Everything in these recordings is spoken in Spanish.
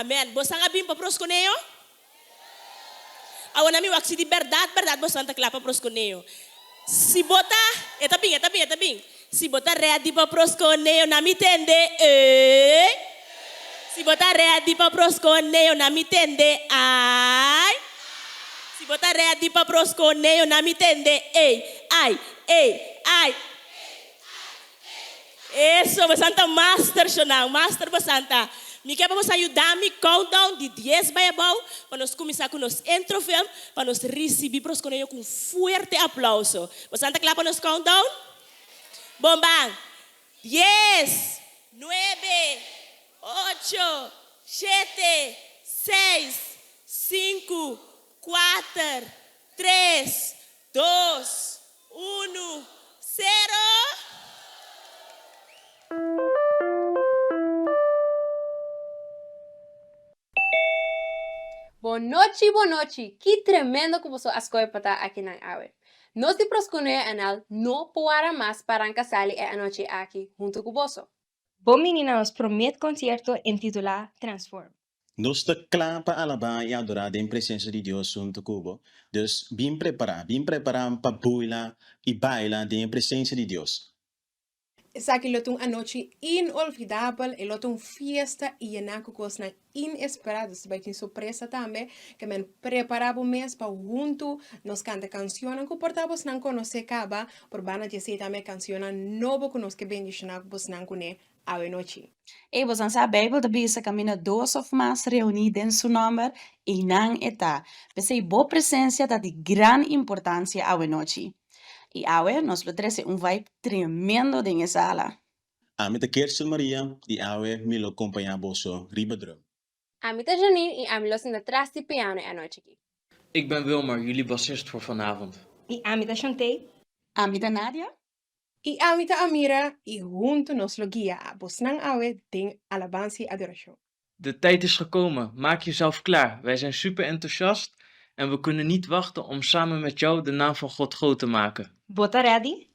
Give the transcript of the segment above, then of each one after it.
Amen. Você não bem para prosconeio? Agora me wax de verdade, você não clapa prosconeio. Se botar, tá bem. Se botar ready para prosconeio, não me entende? Se botar ready para prosconeio, não me entende? Ai. Se botar ready para prosconeio, não me entende? Ei, ai. Isso, você está master, você está. Me quer para ajudar me countdown de 10 para abaixo, para nós começar com nosso intro film, para nós receber prosconeio com forte aplauso. Você está claro para nós countdown? Bom, bang. 10, 9, 8, 7, 6, 5, 4, 3, 2, 1, 0. Boa noite. Que tremendo que você escolhe para estar aqui na Awe. Nós te proscunea anal não para mais para casali a noite aqui junto com você. Bom menina nos promete concerto intitulado Transform. Nós está claro para alabar e adorar a presença de Deus junto com você. Dus bem preparado para bailar e bailar a presença de Deus. Esa que lo a noche inolvidable, y lo fiesta y llena con cosas inesperadas. Vai ter sorpresa também, que men preparamos mês para junto nos canta canções que portamos não conhecer caba, por bana dizer também canções novo que nos que bendicionar vos não conhe a noite. E vos a Bíblia da bisa camina dos of mais reunidos em seu nome e não está. Pensei boa presença da de grande importância a noite. E awe nos betrece vibe tremendo em sala. A mim Kirsten Maria e awe me lo acompanha boso ribadrum. A mí Janine y a mí los in de tras de piano a noche aquí. Ik ben Wilmer, jullie bassist voor vanavond. Y Amita Shantay. Amita Nadia. Y Amita Amira y junto nos lo guía a Bosnang Awe ding alabanza y adoración. De tijd is gekomen, maak jezelf klaar. Wij zijn super enthousiast en we kunnen niet wachten om samen met jou de naam van God groot te maken. Bota ready?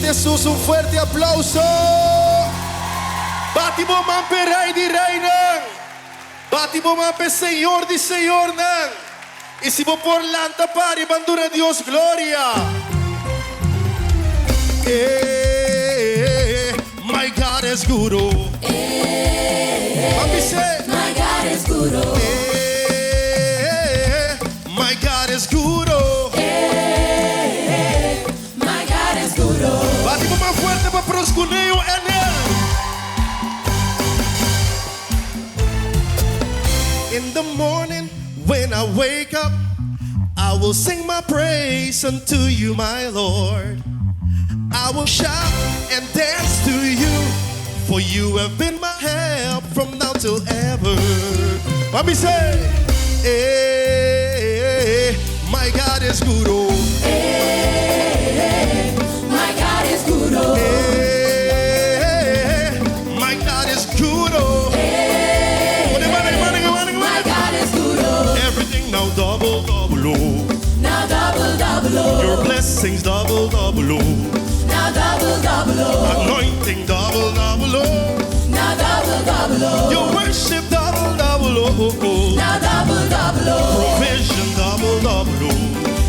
Jesús, un fuerte aplauso. Batimo mampe rei di reinen. Batimo mampe Señor di Señor nan. Y si vos por lanta pari bandura Dios gloria. My God is good. Mami say, my God is good. My God is good. Batimo más fuerte para proscuneo en él. In the morning when I wake up, I will sing my praise unto you, my Lord. I will shout and dance to you, for you have been my help from now till ever. Let me say, my God is good. My God is good. My God is good. My God is good. Everything now double, double. Now double, double. Your blessings double, double. Now double, double. Anointing double, double. Now double, double. Your worship Now double, double, oh. Provision double, double, oh.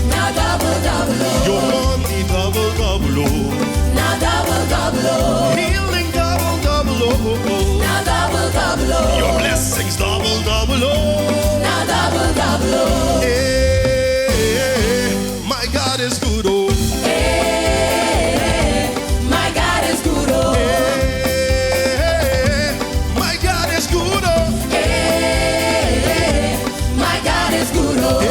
Now double, double, oh. Your money double, double, oh. Now double, double, oh. Healing double, double, oh. Now double, double, oh. Your blessings double, double, oh. Now double, double, oh. Hey, my God is good, oh. Hey, my God is good, oh. Hey, my God is good, oh. Hey, my God is good, oh.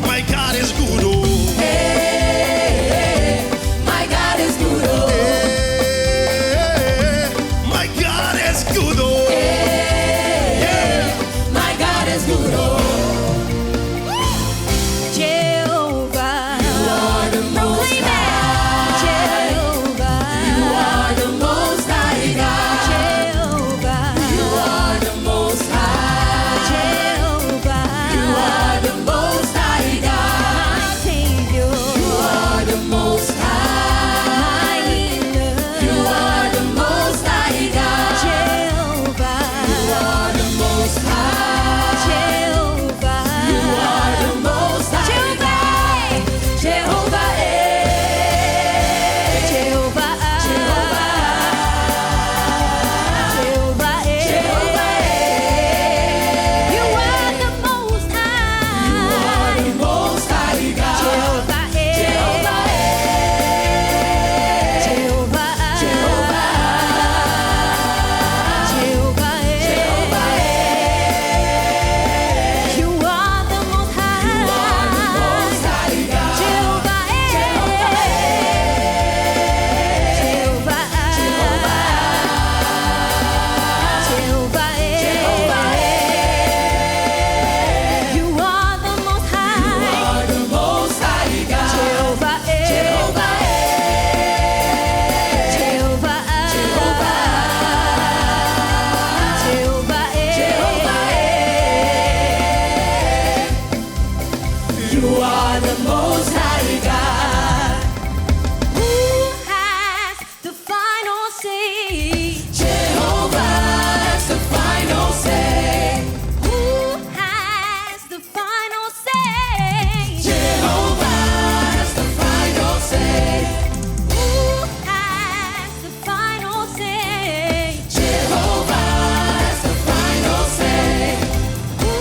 My God is good, oh. Hey, my God is good, oh. My God is good, oh. Hey, my God is good, oh. Jehovah, You are the most high. Jehovah, You are the most high God. Jehovah, You are the most high. Jehovah, You are the most high God. my Savior, You are the most high. my healer, You are the most high God. Jehovah, You are the most high. Jehovah, You are the most high God. Jehovah, Jehovah, Jehovah, Jehovah, Jehovah, you are the most high. You are the most high God. Jehovah, Jehovah, Jehovah, Jehovah, you are the most high. most high God. Jehovah, Jehovah, you are the most high. You are the most high God. Jehovah, Jehovah, Jehovah, you are the most high God. who has the final say? Jehovah has the final say. Who has the final say? Jehovah has the final say. Who has the final say? Jehovah has the final say. Who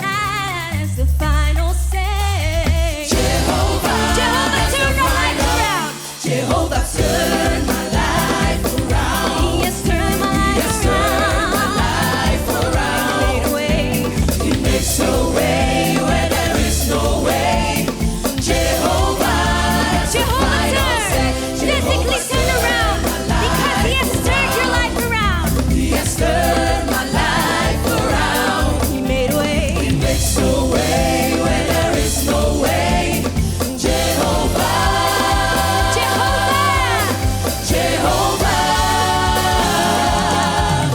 has the final say? Jehovah has the Jehovah, turn your life final. around. Jehovah turn my life around. He has turned my life Yes, turn my around. life around. Made a way. He makes a way where there is no way. Jehovah has the Jehovah, final say. turn. Physically turn around. Because He has turned your life around. He has turned my life around. He made a way. He makes a way where there is no way. Jehovah, Jehovah, Jehovah,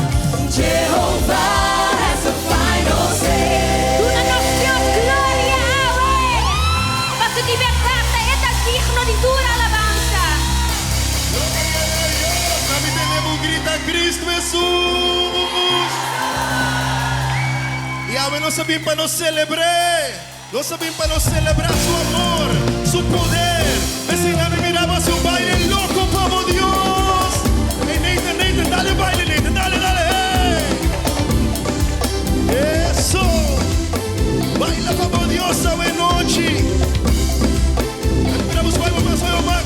Jehovah has the final say. una nos Dios gloria, Yahweh. Para su libertad, es digno de dura alabanza. Nós devemos gritar Cristo Jesus. E Yahweh nós sabemos para nos celebrar. Nós sabemos para nos celebrar su amor, su poder. Esse nave mirava su baile louco, povo Dios. Hey, Nathan, dale baile, Nathan, dale, dale. Hey. Eso. Baila, povo Dios, esta noche. Esperamos, vamos más.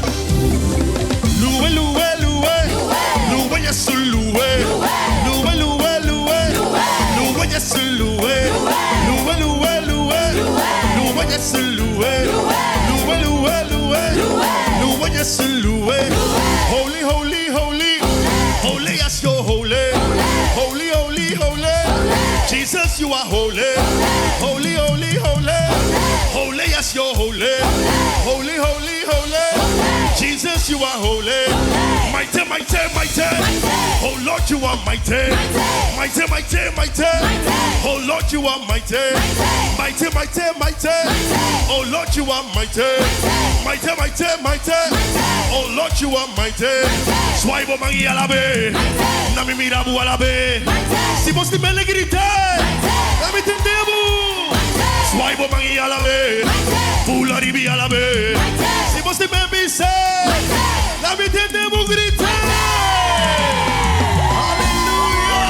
Luwe, luwe, luwe. Luwe, yes, luwe. Luwe, luwe, luwe. Luwe, yes, luwe. Luwe, luwe, luwe. Luwe, yes, luwe. Luwe, luwe, luwe. Luwe, yes, luwe. Holy, holy, holy. Holy, yes, you're holy. Holy, holy, holy. Jesus, you are holy. Holy, holy, holy. Holy, yes, you're holy. Holy, holy, holy. Jesus, you are holy. Mighty, mighty, mighty. Oh Lord, you are mighty. Mighty, mighty, mighty. Oh Lord, you are mighty. Mighty, mighty, mighty. Oh Lord, you are mighty. Mighty, mighty, mighty. Oh Lord, you are mighty. Swipe mangi alabe. Nami mirabu alabe. Si vos te me le gritar. Nami tendebu. Swipe mangi alabe. Pula ribi alabe. Si vos te me bise. Nami tendebu gritar. Aleluya.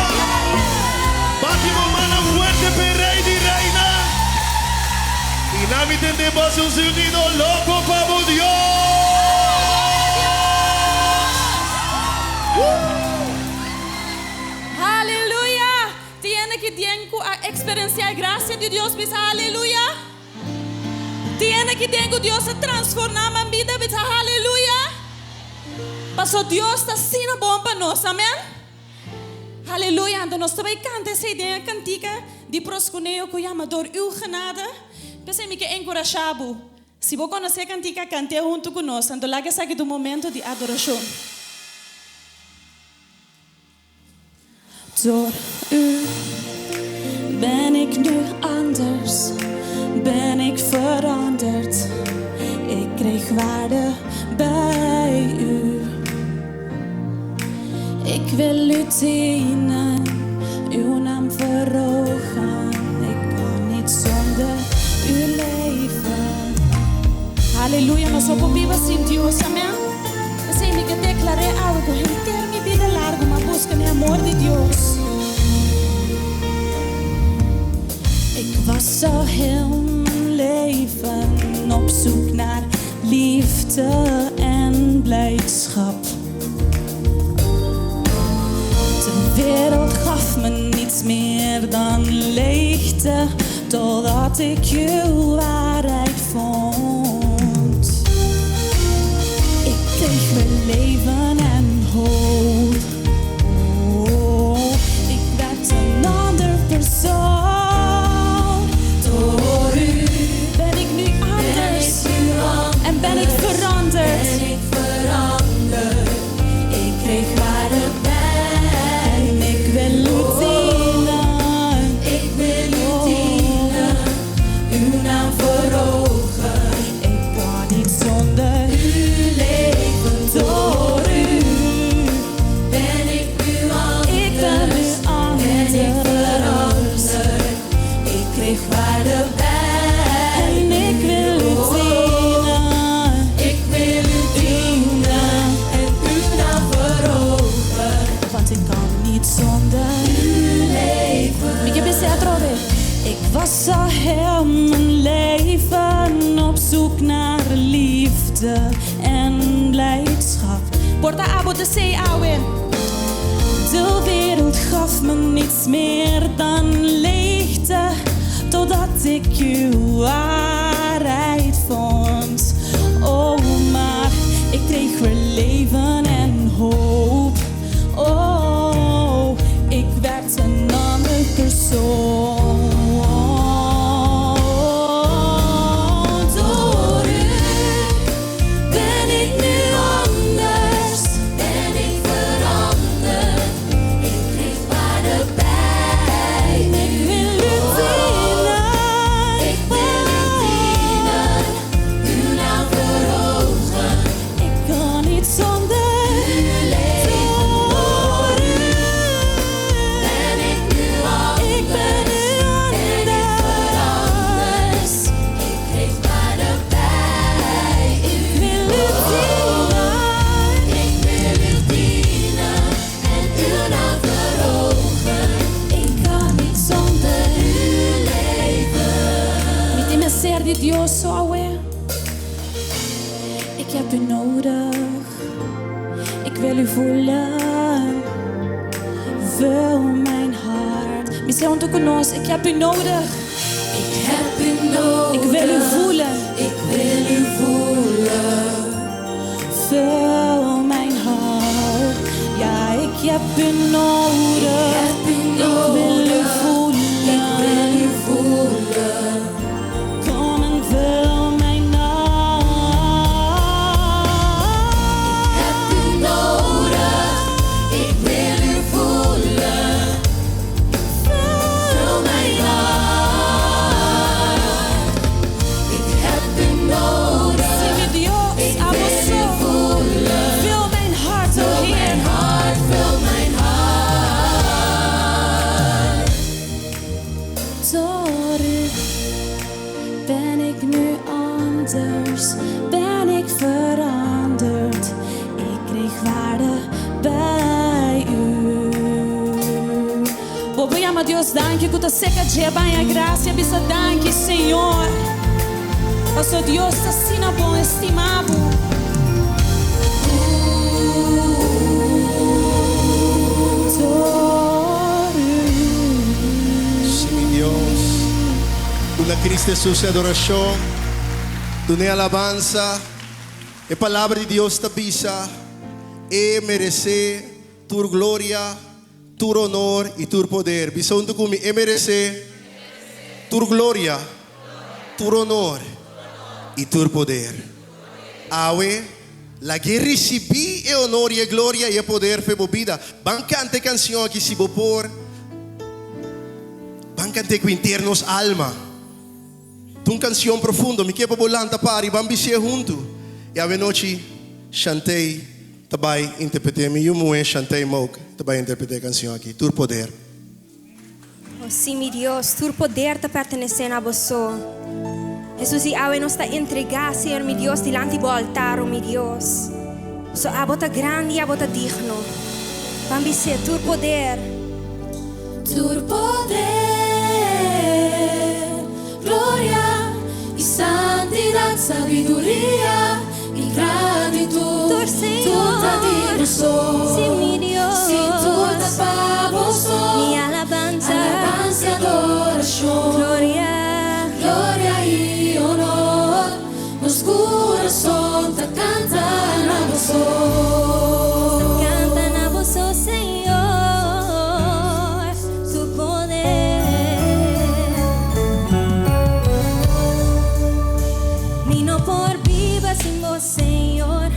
Batimo mana fuerte per rey di reina. Y nami tendemos un sonido loco para Dios. Aleluya. Tiene que tiempo a experienciar gracia de Dios, bisa aleluya. Tiene que tiempo Dios a transformar mi vida, bisa aleluya. Pasó Dios está sin bomba nos, amén. Aleluya. Ando nos também canta essa ideia cantica de prosconeo que chama door uw genade. Pensei me que encorajado. Se você conhecer a cantica, cante junto conosco. Ando lá que sabe do momento de adoração. Door u ben ik nu anders, ben ik veranderd. Ik kreeg waarde bij u. Ik wil u dienen, uw naam verhogen. Ik kan niet zonder u leven. Halleluja, nós vamos viver sem Deus, amém? Eu sei que declarei algo, inteiro minha vida larga, uma busca no amor de Deus. Ik was zo heel mijn leven op zoek naar liefde en blijdschap. De wereld gaf me niets meer dan leegte, totdat ik uw waarheid vond. Ik kreeg weer leven en hoop. Oh, ik werd een ander persoon. Door u ben ik nu anders en ben ik veranderd. Ik kreeg waarde bij en ik wil u dienen. Ik wil u dienen, uw naam verhogen. Ik kan niet zonder u leven. Door u ben ik nu anders. Ik ben nu anders. Ben ik veranderd. Ik kreeg waarde bij en ik wil u dienen. Ik wil u dienen en uw naam verhogen. Want ik kan niet zonder u leven. Ik heb eens ik was al heel mijn leven op zoek naar liefde en blijdschap. Porta abo de zee, ouwe. De wereld gaf me niets meer dan leegte, totdat ik uw waarheid vond. Oh, maar ik kreeg weer leven en hoop. Oh, ik werd een ander persoon. Door u ben ik nu anders, ben ik veranderd. Ik kreeg waarde bij. Ik wil u dienen, ik wil u dienen, uw naam verhogen. Ik kan niet zonder u leven. Door u ben ik nu anders, ik ben nu anders. Ik kreeg waarde bij. Ik wil u dienen, ik wil u dienen en uw naam verhogen. Ik kan niet zonder u leven. Niet in mijn ser de Dios, ouwe. Ik heb u nodig. Ik wil u voelen. Vul mijn hart. Misschien ook ons. Ik heb u nodig. Ik heb u nodig. Ik wil u voelen. Ik wil u voelen. Vul mijn hart. Ja, ik heb u nodig. Ik heb u nodig. Ik wil u voelen. Ik wil u voelen. Kom en vul mijn hart. Kuta seca de banha graça, bisa danke, Senhor. Eu sou Deus, tá sina bom, estimado. Sí, mi Dios. Una Cristo Jesús de adoración. Tu ne alabanza. E palavra de Deus te bisa. E merecer tu glória, tu honor e tu poder. Bisa untuk kumi e merecer tu glória, tu honor e tu poder. Awe, la que recebi e honor e glória e poder foi bobida. Van cante canção aqui se por. Van cante com internos alma. Tum canção profundo, me que bolanta pari, van bisie junto. E a noite chantei, tabay interpretei me eu moe chantei mouk, tabay interpretei canção aqui. Tu poder. Oh, sim, meu Deus, tu poder te pertenece a você. Jesus, e awe nos está entregar, Senhor, meu Deus, diante do altar, oh, meu Deus. So, a bota grande, a bota digno. Vamos ser tu poder. Tu poder, glória e santidade, sabedoria e gratitud. Tu, Senhor, tu te sim, meu Deus. Si tu te pavoso, Mi alabanza, alabanza, adoración, gloria, gloria y honor. Nos corazón te cantan a vosotros. cantan a vos, oh, Senhor, tu poder. Mi no por viva sin vos, Senhor,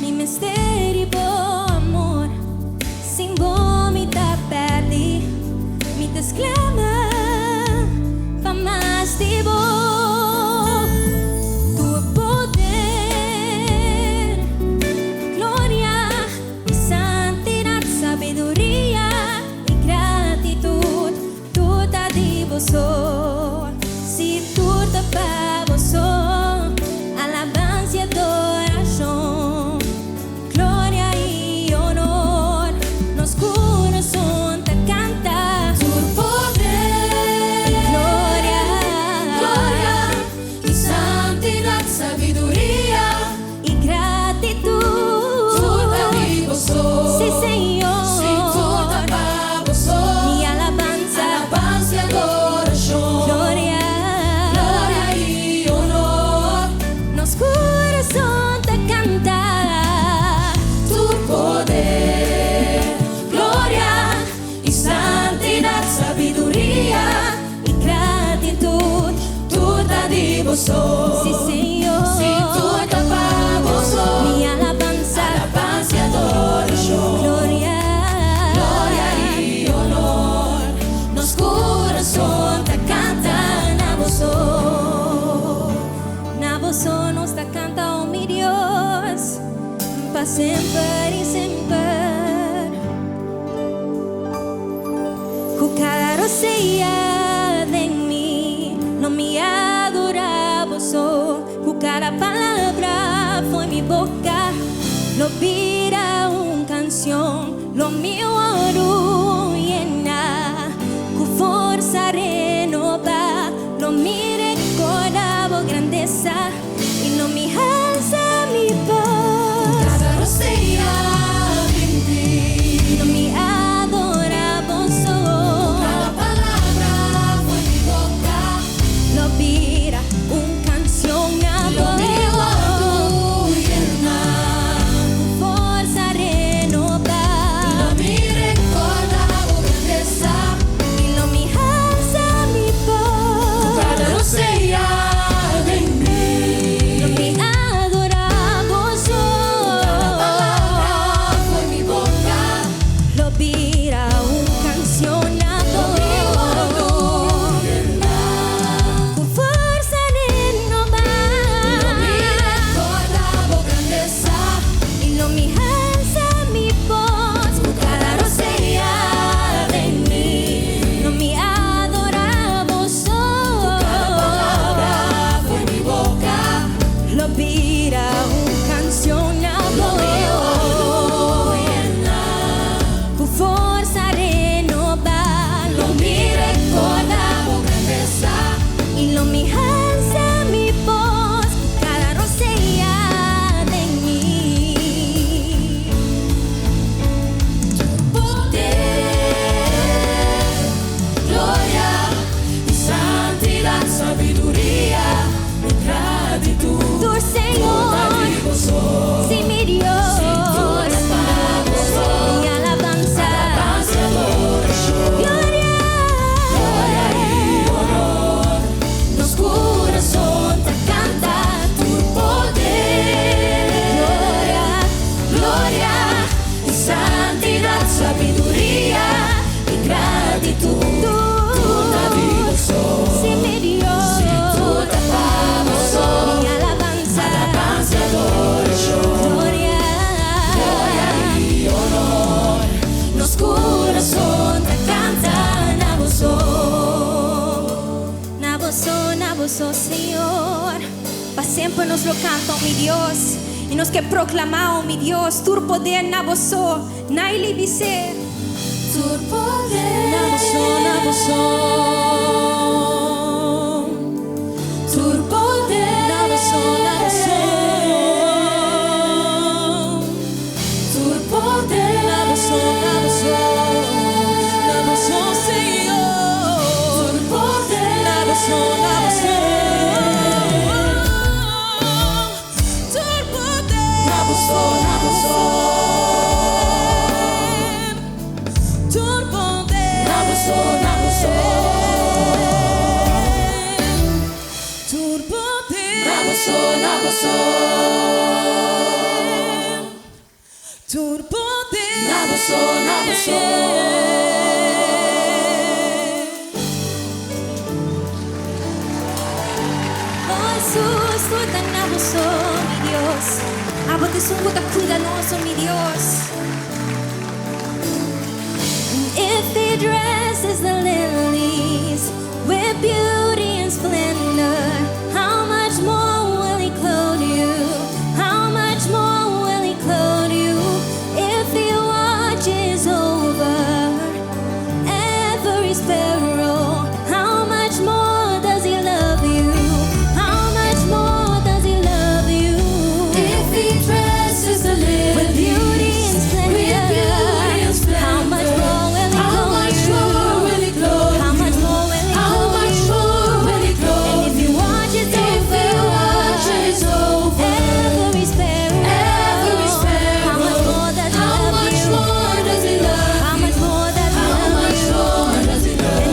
mi misterio por amor. Sin vos mi te perdi, mi te exclama, pa más de vos. Tu poder, gloria y santidad, sabiduría y gratitud, tú te di vos. Si tú te pavos, alabanza y adoración, gloria y honor, nos corazón te canta. Tu poder, Gloria, gloria y santidad, sabiduría y gratitud. tú te di vosotros. Sí, Señor. Si tú te pavoso, Mi alabanza, alabanza y adoración, gloria, gloria y honor. nos corazón te canta. Tu poder, gloria y santidad, sabiduría Y gratitud, tú te di vosotros. sí, Señor. Si tú te pavoso, Mi alabanza, alabanza y adoración, gloria, gloria y honor. Nos corazón te cantan a vosotros. na voz nos te canta, oh mi Dios, para siempre y siempre. Jugaro sea de mí, no me adoraba, jugar a palabra fue mi boca, lo vira una canción, lo mío oro llena, con fuerza renova, lo mi recordaba grandeza y no me alza mi voz, Cada rosella en ti, no me adoraba, cada palabra fue mi boca. lo vira una canción a Lo mío vos. tú llena, Forza renovada, lo mi recuerda siempre nos lo cantan, mi Dios. Y nos que proclamamos, mi Dios, tu poder na vosso, na ilibise. Tu poder na vosso. Tu poder na vosso. Tu poder na vosso, Senhor. Tu poder na vosso. Jesus, tu estás na vosso, mi Dios. Abo te sungguh tak cuidadoso, mi Dios. If they dress as the lilies with beauty and splendor, how much more will He clothe you? How much more will He clothe you? If He watches over every sparrow, how much more does He love you? How much more does He love you? If He dresses the lilies with beauty and splendor, how much more will He clothe you? How much more will He clothe you? And if He watches over every sparrow, how much more does He love you? How much more does He love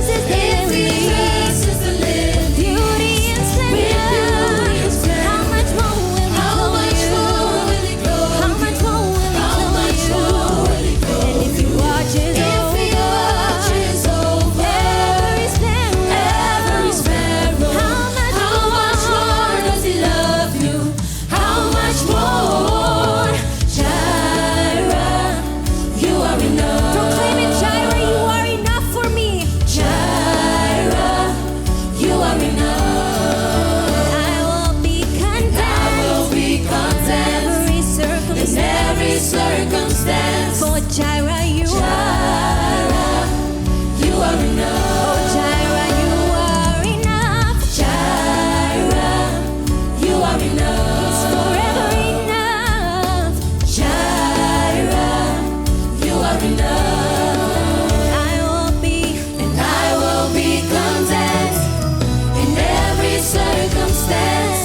you? And if He dresses the lilies with beauty and splendor, how much more will He clothe you? How much more will He clothe you? And if He watches over every sparrow, how much more does He love you? How much more? Jireh, you are enough. Proclaim it, Jireh, you are enough for me. Jireh, you are enough. I will be content. In every circumstance. For Jireh, you are enough. Oh, Jireh, you are enough. Jireh, you are enough. He's forever enough. Jireh, you are enough. I will be content in every circumstance.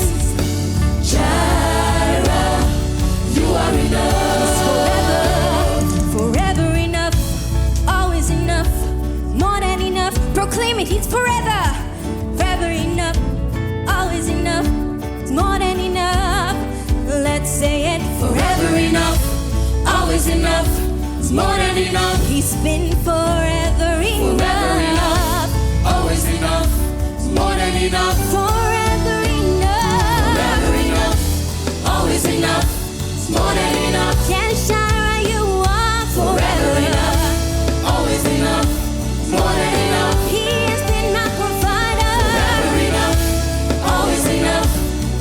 Jireh, you are enough. Forever enough, always enough, more than enough. Proclaim it, He's forever enough, always enough, it's more than enough. Let's say it, forever enough, always enough, it's more than enough. He's been forever enough, Always enough, it's more than enough. forever enough, Always enough, it's more than enough. Yes, Jireh, you are forever enough. Always enough, it's more than enough. He has been my provider. Enough, always enough,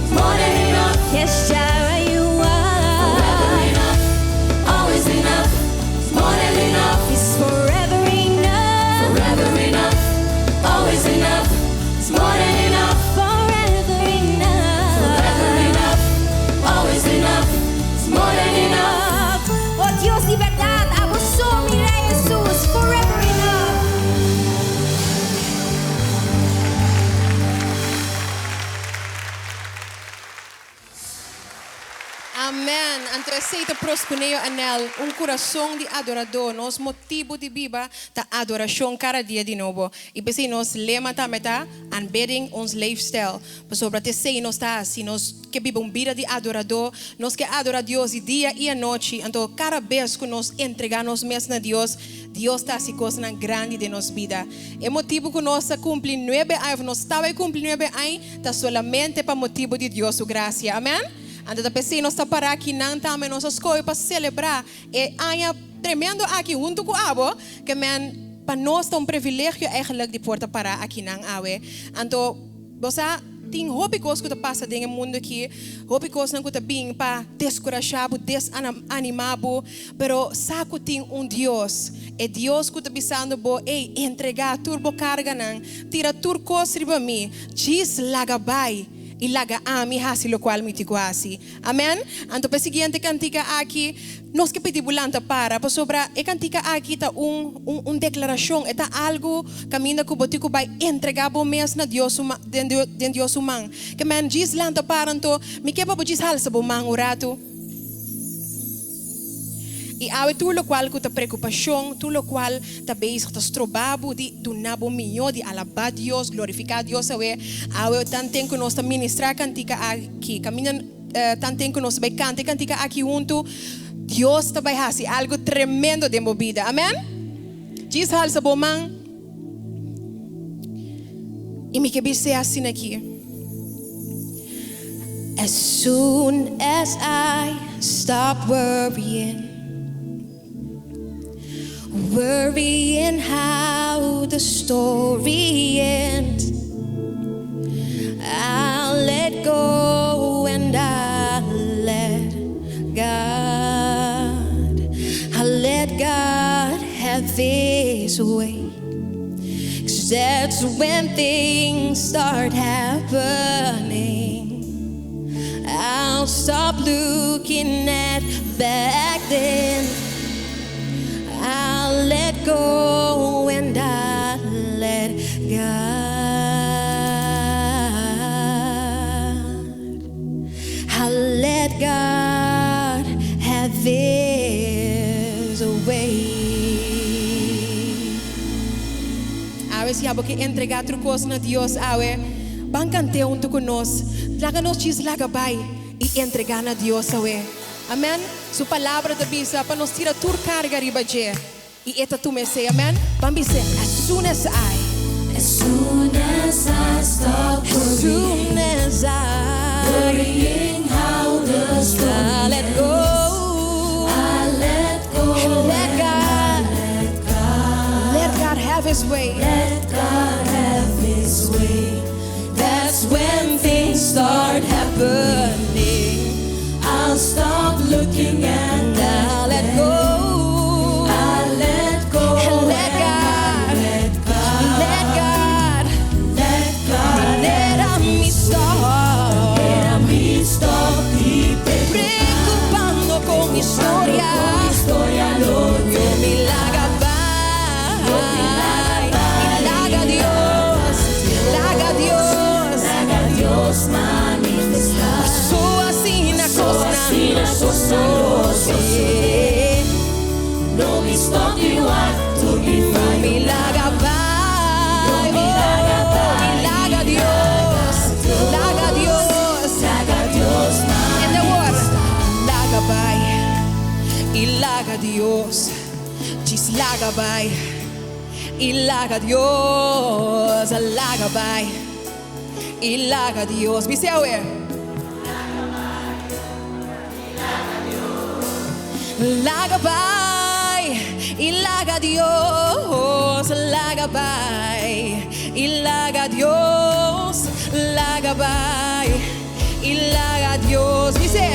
it's more than enough. Yes, Jireh, you are Enough, always enough, it's more than enough. He's forever enough. Enough, always enough, it's more than enough. Forever enough. Always enough, it's more than enough. Oh Dios, libertad, abuso, mi Rey Jesús, forever enough. Amém. Então, aceita proscuneo anel, coração de adorador, nos motivo de viva da adoração cada dia de novo. E pensei nos lema também tá, aanbidding ons lifestyle. Sobre te sei nos tá, se nos que vive vida de adorador, nos que adora Deus de dia e a noite. Então, cada vez que nos entregamos mesmo a Deus, Deus está se coisa grande de nos vida. É motivo que nós cumpre 9 anos, nós estava cumpre 9 anos, tá solamente para motivo de Deus sua graça. Amém. Então, da pessoa nós está para aqui não também nós escolhe para celebrar e há tremendo aqui junto com a abo que para nós é privilégio eigenlijk de porta para aqui não awe. Então, você ting hobikos kuta passa ding mundo aqui, hobikos não kuta bing pa descorachado, desanimado, pero saco ting Deus, é Deus kuta bisando bo, ei, entregar turbo carga nang, tira turcos riba mi, diz lagabai. E laga ami hasi lo qual mi tiguasi. Amen? Anto pa siguiente cantica aqui, nós que pedibulanta para sobra e cantica aqui tá declaração, é tá algo caminho que botico vai entregar bo mes na Dios den Dios humang. Que man diz lanta para anto, mi que bo diz halsa bo mang urato. E awe tu lo qual kuta preocupação, tu lo qual ta bezig ta strobabo di dunabo minho di alabar Dios, glorificar Dios awe tanten que nós ta ministrar cantica aqui, caminham tanten que nós vai cantica aqui junto, Dios ta vai hasi algo tremendo de movida, amen? Diz hal sa bomang, e me que bise assim aqui. As soon as I stop worrying how the story ends, I'll let go and I'll let God have His way. 'Cause that's when things start happening. I'll stop looking at back then. I'll let go and I'll let God. I'll let God have His way. Awe si habo que entregar trucos na Dios awe, bancante junto con nós, laga nos chis laga bai e entregar na Dios awe. Amen. Su palavra da bisa para nos tira tur carga riba je. E eta tu me say amen. Bambi say as soon as I stop worrying how the story I let go. and Let God have His way. let God have His way. That's when things start happening. I'll stop looking and I'll let go. I'll let go And let God, let God, let God, let God. let me stop. Let me stop Preocupando con historia. Yo mi laga Dios manifestar. So así na cosa No mi stop you are to be fine. mi laga Dios, in the word laga bai, ilaga Dios, chis laga bai, ilaga Dios, laga bai, ilaga Dios, be say aware. Lagabay, ilaga Dios, lagabay, ilaga Dios, lagabay, ilaga Dios. Dice,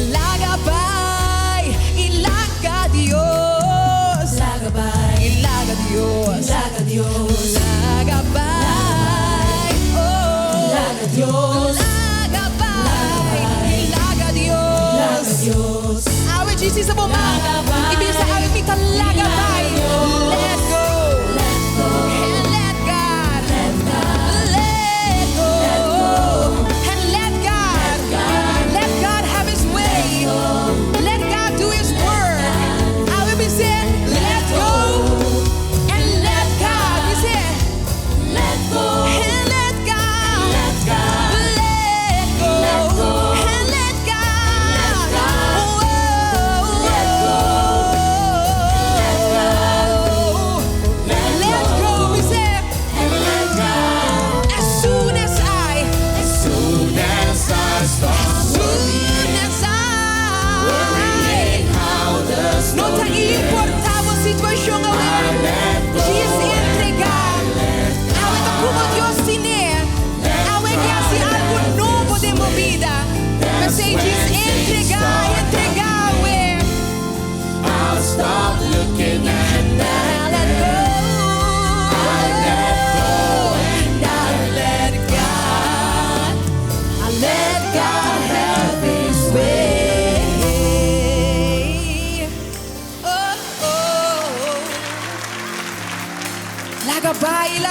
lagabay, ilaga Dios, Lagabay, ilaga Dios, laga Dios, lagabay, oh, laga Dios, lagabay, ilaga Dios. laga Dios. Awe Jesus sa bumang, ibig sa awe mi talaga bay. Let go, and let God, let go, and let God have His way. Let God do His work. Awe mi say, let go, and let God. Mi say, Let go, and let God, let God, let go, and let God. let go,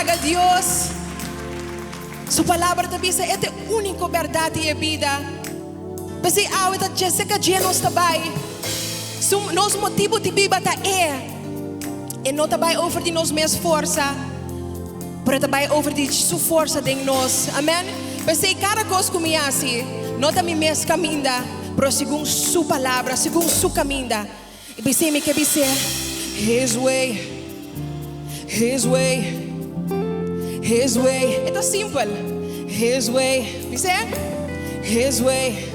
haga Dios. Su palabra te dice, esta es la única verdad y vida. Pero si ahora Jessica llenos tabay, nos motivo de viva ta e não tabay over de nos mes força, pero tabay over de su força de nós. Amen. Pero si cada cosa como assim, não ta mi mes caminda, pero segundo su palavra, segundo su caminda. E pensei me que dizer, His way, His way. His way, it's simple. His way, you say? His way,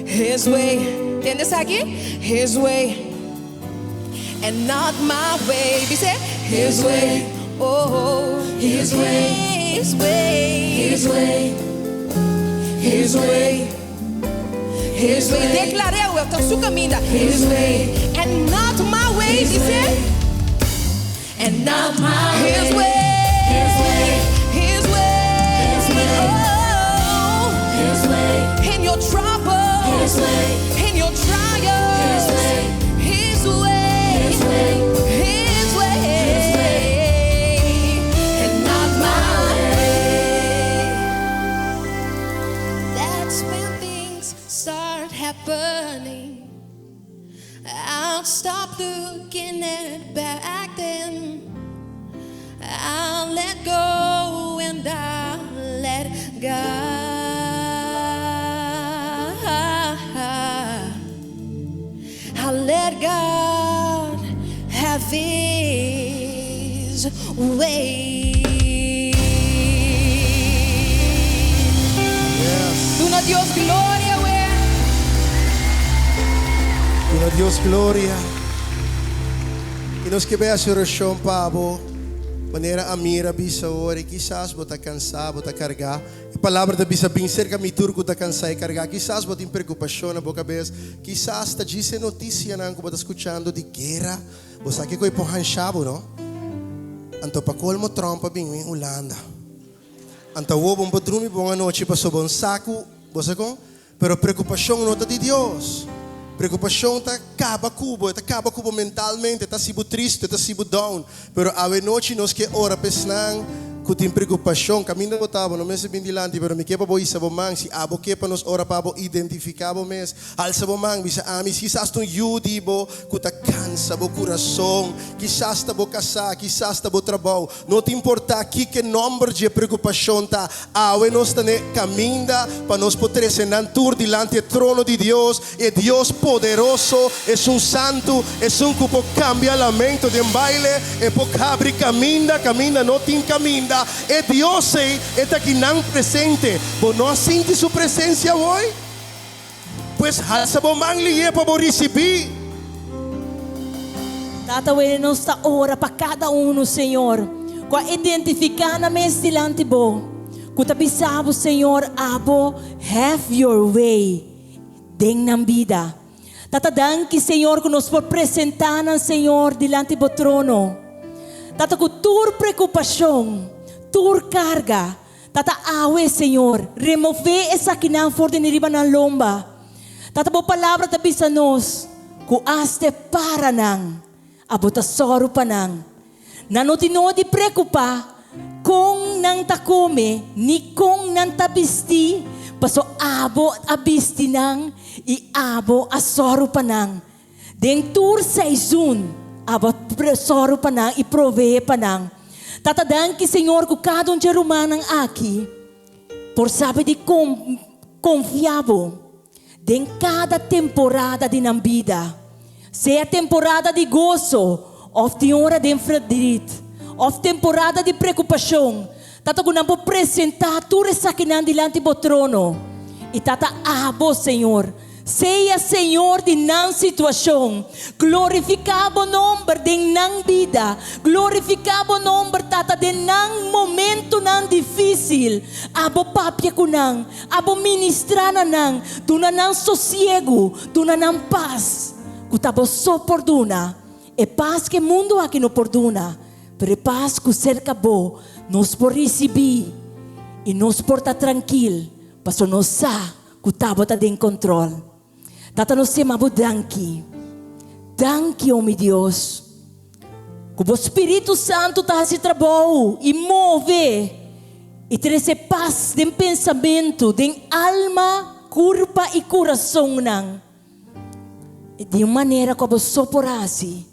His way. ¿Entiendes aquí? His way, and not my way. You say? His way, oh, His way, His way, His way, His way, His way. Declarei o então su caminho. His way, and not my way. You say? And not my way. His way. His way, His way, His way, oh, His way. In your trouble, His way. In your trial, His way. His way, His way, His way, His way, and not my way. That's when things start happening. I'll stop looking at back then. I'll let go and I'll let God. I'll let God have His way. Duna Dios gloria, we. Duna Dios gloria. E nós que a oração, Pabo. Maneira amira bisa ori quizás bota cansar, bota carregar. E palavra da bisa bem cerca mi turco da cansar e carregar. Quizás bota em preocupação na boca vez. Quizás está dizendo notícia não que bota escutando de guerra. Você que coi porran chabo, não? Anto pa colmo trompa bem em Holanda. Anto o bom padrumi boa noite passou bom saco, você com? Pero preocupação não tá de Deus. Preocupação tá acaba cubo mentalmente, tá sibo triste, tá sibo down. Pero a noite nós que ora pesnang, que tem preocupação, caminho botava, não me se bem dilante, pero me quepa boi sabo mang, si abo quepa nos ora pabo identificabo mes, al sabo mang, bisa amis, quizás tun yudi bo, que tá cansa bo coração, quizás tá bo casa, quizás tá bo trabalho, não te importa aqui que número de preocupação tá, awe nos tá ne caminda, para nos poder sentar dilante do trono de Deus, e Deus poderoso, é santo, é que pode cambiar a mente de baile, e pode abrir caminda, não tem caminda. É Deus está aqui não presente. Você não sente sua presença hoje? Pois alça bom mangliye para receber. Tata, ele nos está ora para cada um, Senhor. Com identificar na mesa dilante bo. Com tabisabo, Senhor, abo have your way. Den na vida. Tata, danke, Senhor, que nos por apresentar, Senhor, dilante do trono. Tata, com tua preocupação. Tur carga, tata awe, Senhor, remove essa kinang for de niriba ng lomba. Tata bo palavra tabi sa nos, kuaste para nang, abota soro pa nang. Nanotino di preocupa, kung nang takume, ni kung nang tabisti, paso abo abisti nang, iabo asoro pa nang. Deng tur sa isun, abot soro pa nang, iprove pa nang. Tatadang que Senhor com cada de rumano aqui, por saber de confiável, em cada temporada de na vida, seja temporada de gozo, ou de hora de enfrentamento, ou temporada de preocupação, tata não vou apresentar tudo isso aqui diante do trono, e tata abo Senhor. Seja Senhor de nan situação, glorificado o nome de nan vida, glorificado o nome tata de nan momento nan difícil, abo papia ko nang, abo ministra na nang, tu na nang sosiego, tu na nang paz, kutabo so porduna, e paz que mundo aqui no porduna, pero paz que cerca bo, nos por receber, e nos porta tranquilo, paso nos sa, kutabo ta den control. Tata nos semabo danki, oh meu Deus, Kubo Espírito Santo tá se trabalho e move e traz paz de pensamento, de alma, corpo e coração nang. E de maneira como soporasi,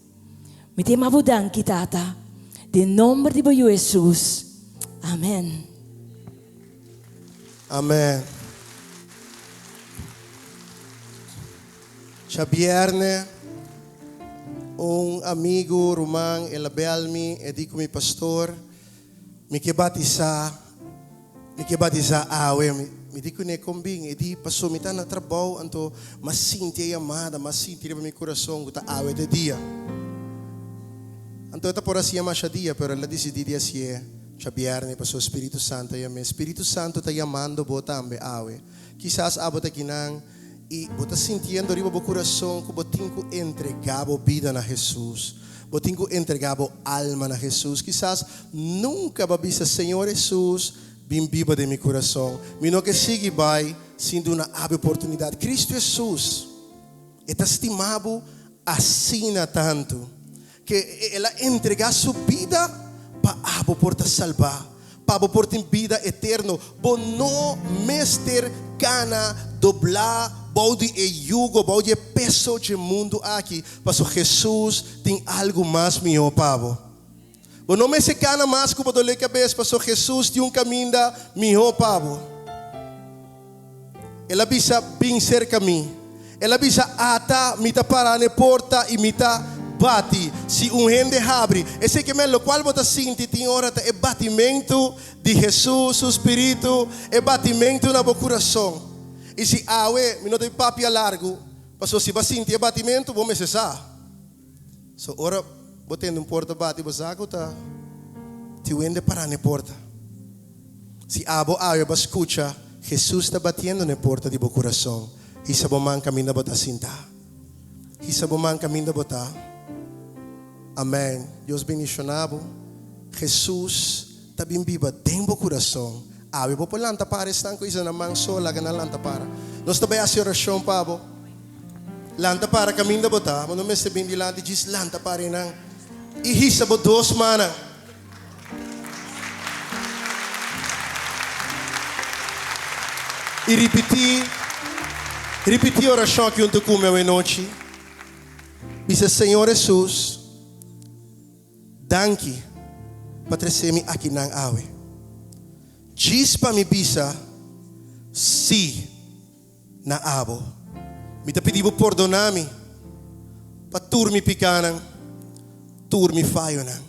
me tem mabudang kitata, de nome de Jesus. Amen. Amen. Sa bierne, amigo Romang elabelmi, edi kumi pastor, mi kibatiza awe, mi di ko ne kombing, edi paso mita na trabaho, anto masinti amada, masinti riba mi corazón, guta awe de dia. Anto ita pora siya masya dia, pero la disidi dia siya, sa bierne, paso Espiritu Santo yame, Espiritu Santo ta yamando botambe awe. Quizás abot kinang, e bota sintiendo riba bo coração que botinho entregava vida na Jesus, botinho entregava alma na Jesus. Quizás nunca babisa Senhor Jesus bem viva de meu coração. Mino que sigue vai sendo uma oportunidade. Cristo Jesus está estimado assim tanto que ela entrega sua vida para abo por te salvar, para por ter vida eterna. Bo no mester cana doblar bode e jugo, bode peso de mundo aqui, mas Jesus tem algo mais melhor, Pablo. Bo não me se cana mais como dole cabeça, mas Jesus tem caminho melhor, Pablo. Ela bisa bem cerca a mim. Ela bisa ata, mita para na porta e mita bate. Se gente abre, esse que me lo qual bota sinti tem hora é batimento de Jesus, o Espírito, é batimento na meu coração. E se awe, mi não tem papi largo, passou se vai sentir batimento, vou me cessar. So ora, botando porta bate, basaco tá, te vende para na porta. Se abo awe, ba escucha, Jesus está batendo na porta de meu coração. Isa bomang kami na bota sinta. Isa bomang kami na bota. Amém. Deus bendicionado. Jesus está bem viva dentro do coração. Awe po lanta para estang ko isa namang sola ka na lanta para. Nos tabay asi orasyon pa po. Lanta para kami na bota. Mano mes sabing di lanta jis lanta para nang ihisa bo dos mana. E repeti orasyon que unto kume we noche. Bisa Senhor Jesus, danki patresemi aqui nang awe. Diz para mi bisa, si na abo. Mi te pedivo perdonami, pa turmi picanang, turmi fayonang.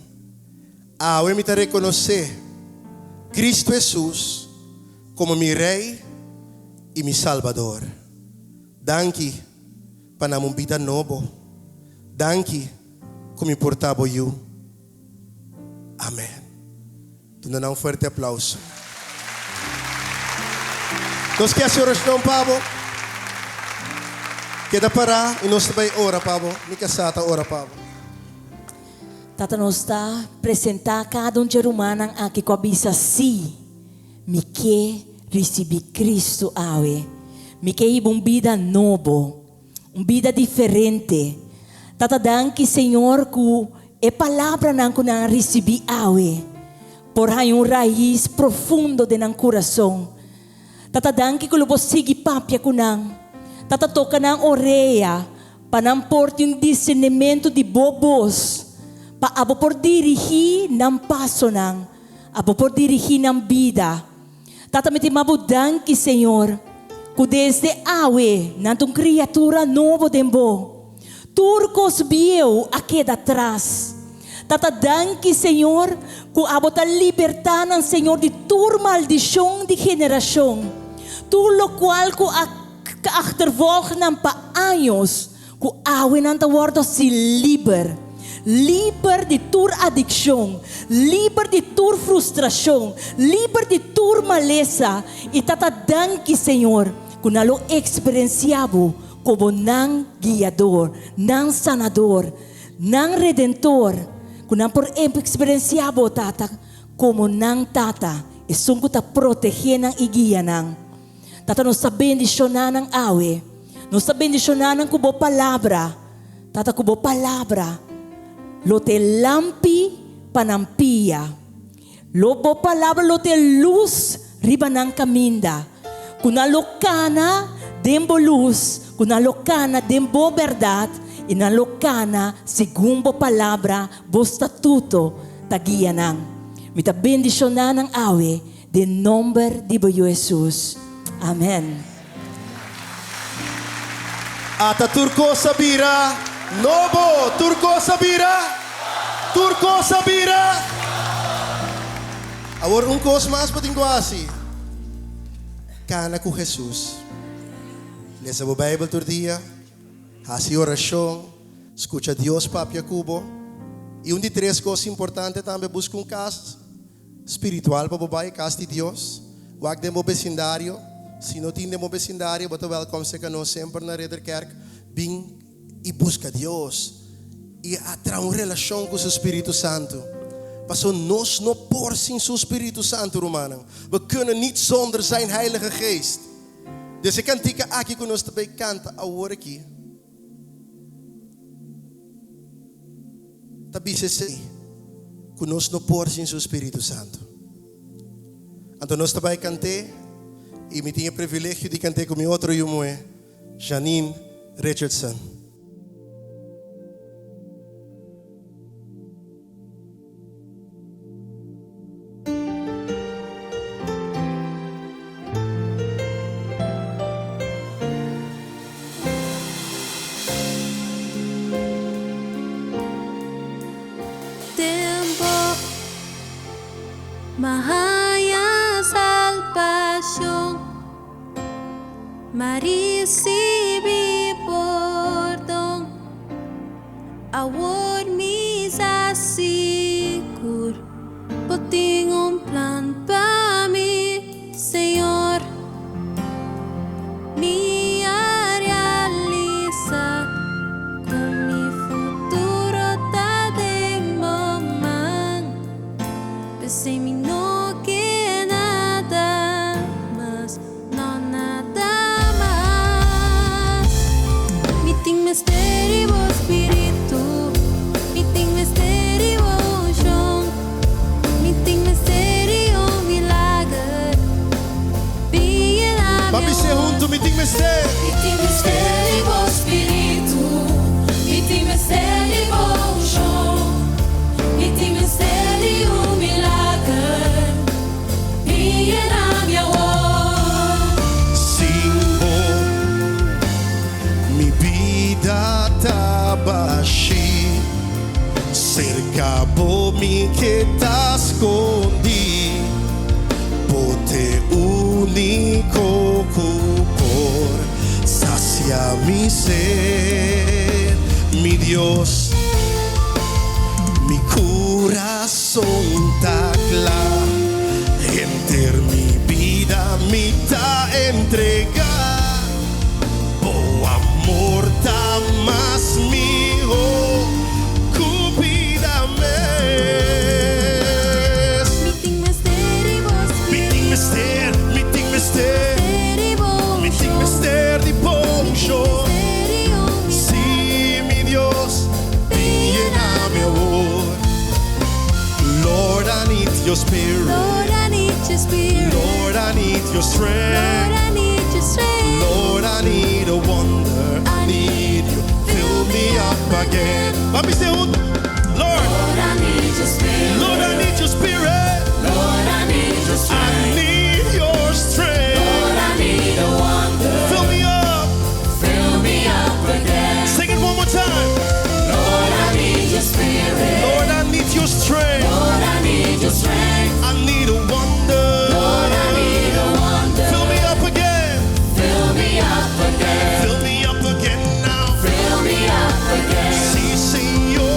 Awe mi te reconocer Cristo Jesus como mi Rei e mi Salvador. Danki pa namong vida novo. Danki como importavo you. Amém. Tundo na fuerte aplauso. Nós que a oração, Pablo. Queda para e nós também ora, Pablo. Mi casata ora, Pablo. Tata nós está apresentar cada ser humano aqui com a bisa si. Me quer receber Cristo awe. Me quer ir vida novo, vida diferente. Tata danke Senhor que é palavra não que não recebi awe. Por aí raiz profundo de nang coração. Tata danke que lupo sige papia kunang. Tata toca nang oreia para não porte discernimento de bobos. Pa abo por dirigir nang passo nang. Abo por dirigir nang vida. Tata meti mabudanke Senhor. Que desde awe nantong criatura novo dembo. Turcos bieu aqui atrás. Tata danke Senhor. Que abo ta libertar ng Senhor de tur maldição de geração. Tu lo qual ku achtervolg ng pa-años, ku awe ng tawardo si liber. Liber de tur adicção, liber de tur frustração, liber de tur maleza. E tatadanki, Senhor, ku nalo experienciabo como nang guiador, nang sanador, nang redentor. Ku nang por experienciabo, tata, como nang tata, e sungko ta proteger ng igiya nang. Tata, nos bendicionar ng awe. Nos bendicionar ng kubo palavra. Tata, kubo palavra. Lo te lampi panampia. Lobo palabra lo te luz riba ng kaminda. Kunalokana dembo luz, kunalokana dembo verdad, inalokana segumbo palabra bo statuto tagiya nang. Mita bendisyonan ng awe de nombre di Boyo Jesus. Amen. Ata Turco Sabira, Nobo, Turco Sabira, Turco Sabira. Agora coisa mais para tinguasi. Cana com Jesus. Lesa a Bíblia todo dia. Hace oração. Escucha Deus Papia Cubo. E de três coisas importantes também busca casa espiritual para babai, casa de Deus. Wag demo vecindário. Se não tem demo vecindário, você welcome se cano sempre na Rederkerk. Bem e busca Deus. E atra relação com o Espírito Santo. Paso nós não por sin o Espírito Santo, Romano. We kunnen niet zonder zijn Heilige Geest. Dus ik kan tika aqui com nós também canta a hora aqui. Tabi se sei, com nós não por sin o Espírito Santo. Então nós também cantei e me tinha privilégio de cantar com meu outro irmão, Janine Richardson. Mahaya salvación, marisibi perdón, award mis asigur, poting un plan para mí, Señor, mi realiza con mi futuro ta de mamá, pensé mi no que nada más, no nada más. Meeting misterio espíritu, meeting misterio unción, meeting misterio milagre. Papi se junto, meeting misterio. Meeting misterio espíritu, meeting misterio unción, meeting misterio milagre. Simbo, mi vida tabashi, cerca bo mi que te escondi, pote único por sacia mi ser, mi Dios, mi corazón ta claro. Enter mi vida, mi ta entregar. Oh, amor ta más mío, cupídame. Meeting mister, meeting mister, meeting mister di poncho. Sí, mi Dios, llena mi amor. Lord, I need your spirit. Lord, I need your spirit. Lord, I need your strength. Lord, I need your strength. Lord, I need a wonder. I need you. Fill me up again. Papi, say, Lord, Lord, I need your spirit. Lord, I need your spirit. Lord, I need your I strength. need your strength. Lord, I need a wonder. Fill me up. Fill me up again. Sing it one more time. Lord, I need your spirit. Lord, I need your strength. Lord, I need your strength. I need a wonder. Lord, I need a wonder. Fill me up again. Fill me up again. Fill me up again now. Fill me up again. Sí, Señor.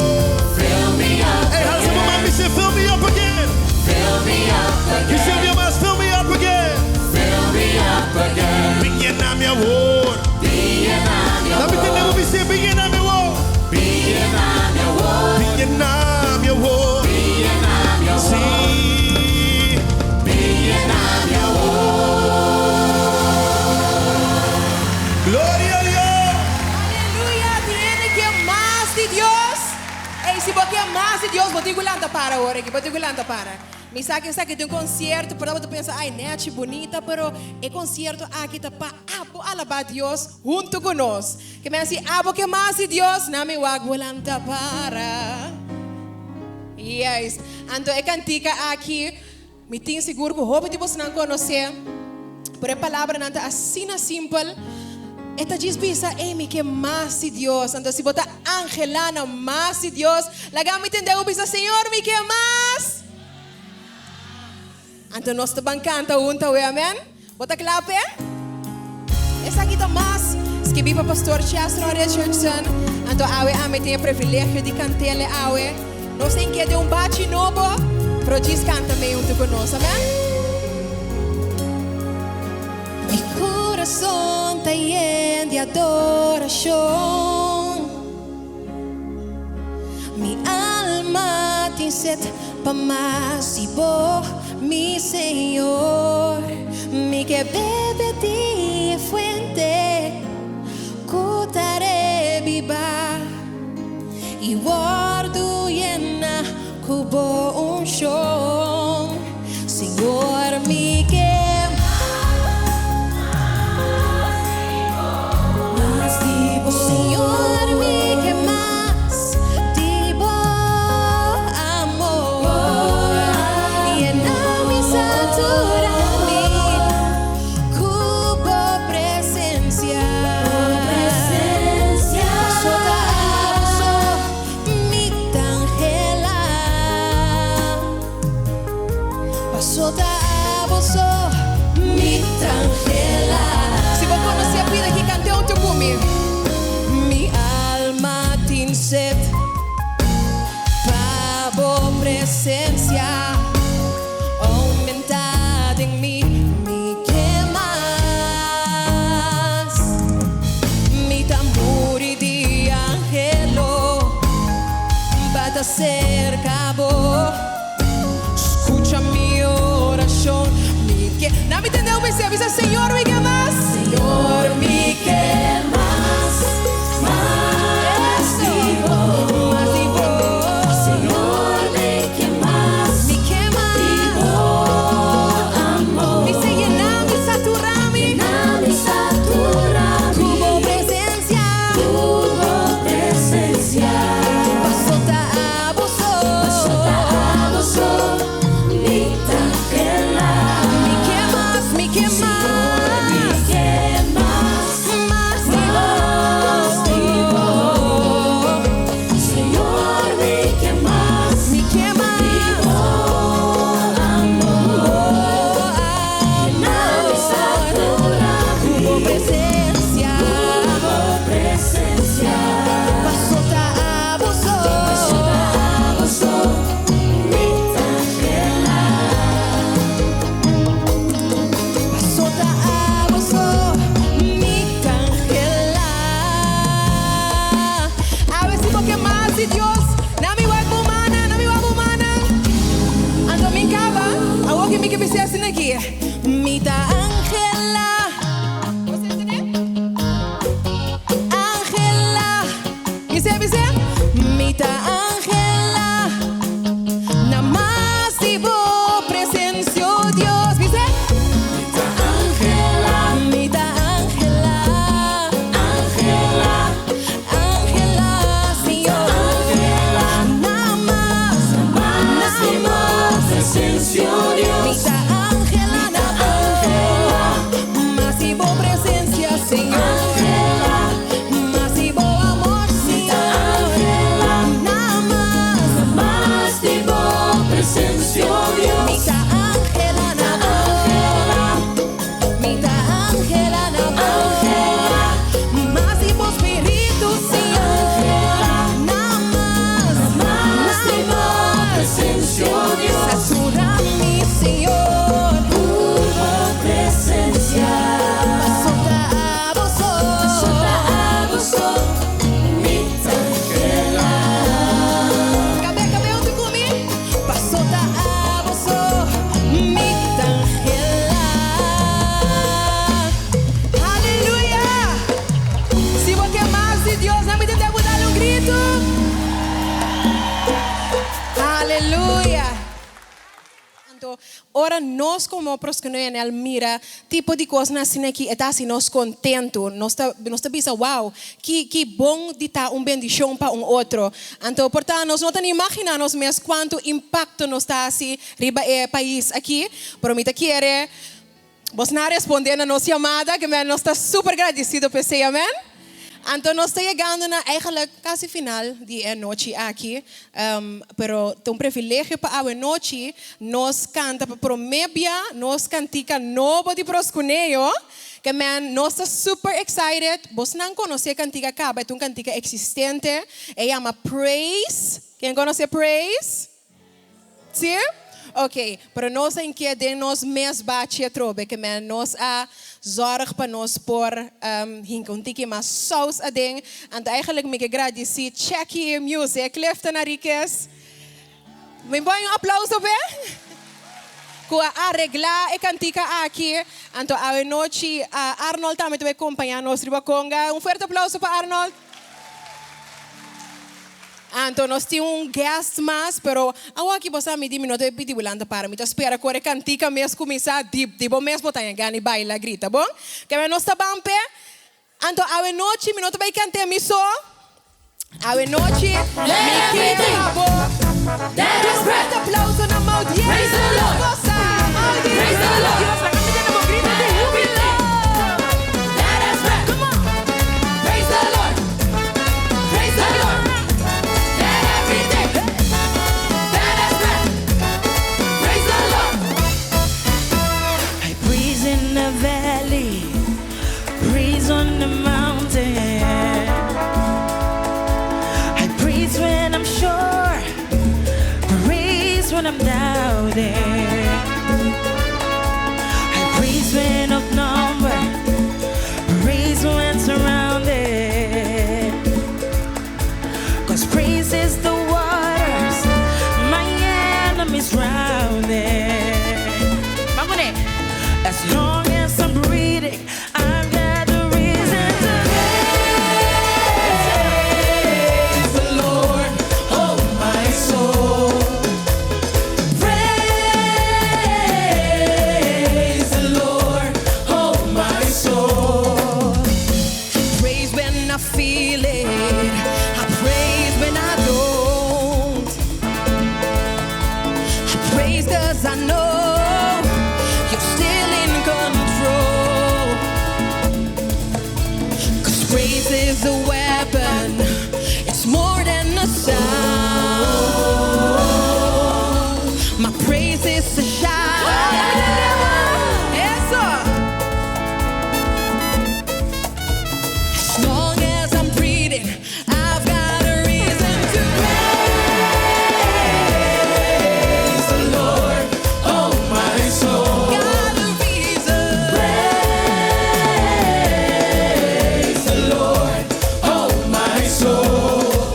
Ei, se você quer mais de Deus, botigo lanta para agora, que botigo lanta para. Me sabe que tem um concerto, para você pensar, ai, net bonita, pero é concerto aqui tá para alabar Deus junto conosco. Que me assim, que mais de Deus, na me wago lanta para. Yes, então é cantica aqui, me tenho seguro que o roubo de você não conhecer. Por a palavra não tá assim simples. Esta diz bisa, me que mais de Deus. Então se botar angelana mais de Deus, laga me entendeu bisa, Senhor, me que mais. Então nós também canta junto, amém? Bota clape. Essa aqui tá mais. Escrevi para pastor Chastro Richardson. Então ame tem o privilégio de cantar awe. Nós tem que ter bate novo, pero diz canta meio junto conosco, amém? Mi corazón está lleno de adoración. Mi alma tiene sed pa' más y vos, mi Señor. Mi que bebe de fuente, cotaré viva. Y guardo llena cubo un show. Señor, mi que Señor, mi que más divo amor, llena mi satura, mi cubo presencia, sota abuso, mi tangela, pasota abuso, mi tangela. Se você conhecer a vida que cantei junto comigo. Mi alma tiene sed, pavo presencia, aumentada en mí, mi quemas, mi tambor y de angelo, bata cerca vos, escucha mi oración, mi que, não me entendeu, me avisa, Senhor, me que mais. Señor, mi que más. Mita Angela, Angela, Dice, Mita Angela, namás y vos presencio Dios, dice, Mita Angela, Angela, Angela, Señor, namás y vos presencio Dios, Mita Angela. ora nós como proskunoy mira tipo de coisa assim que está assim nós contento, nós está bisa wow, que bom de tá bendição para outro. Então, portanto, nós não temos imaginamos mesmo quanto impacto nos está assim riba país aqui. Pero mita quiere vos não responder na nossa chamada, que nós está super agradecido por você, amém? Então, nós estamos chegando na eigenlijk quase final de noite aqui, pero tem privilégio para a noite, nós canta para promébia, nós cantica novo de proscuneio, que nós está super excited, vos não conhece a cantica acaba, é uma cantica existente, chama Praise, quem conhece Praise? Sim? Ok, pero nós em que de nós mes bate trobe, que nós a zorg para nós por hinkontiki mas saus a ding, en eigenlijk me agradeci Checky Music, Clifton Enriquez. Me põe aplauso bem? Com a arreglar a cantica aqui, então a noite Arnold também vai acompanhar nós riba conga. Forte aplauso para Arnold. Então, nós temos guest mas, pero aqui você me diminuiu de pedir para mim. Então, espera que a cantica mesmo começar de bom mesmo botar gani baila grita, bom? Que nós está bem pé. Então, a noite me não vai cantar miso. A noite me quita bom. Um aplauso na mão de Praise the Lord. Praise the Lord. On the mountain, I praise when I'm sure, praise when I'm doubting, I praise when outnumbered, praise when surrounded, 'cause praise is the waters my enemies drowning. As long as I'm breathing, I've got the reason to praise the Lord, oh my soul. Praise the Lord, oh my soul. Praise when I feel it, I praise when I don't. I praise 'cause I know you're still in control. 'Cause praise is a weapon, it's more than a sound. My praise is a shout. Yes, sir. As long as I'm breathing, I've got a reason to Praise the Lord, oh my soul. got a reason. Praise the Lord, oh my soul.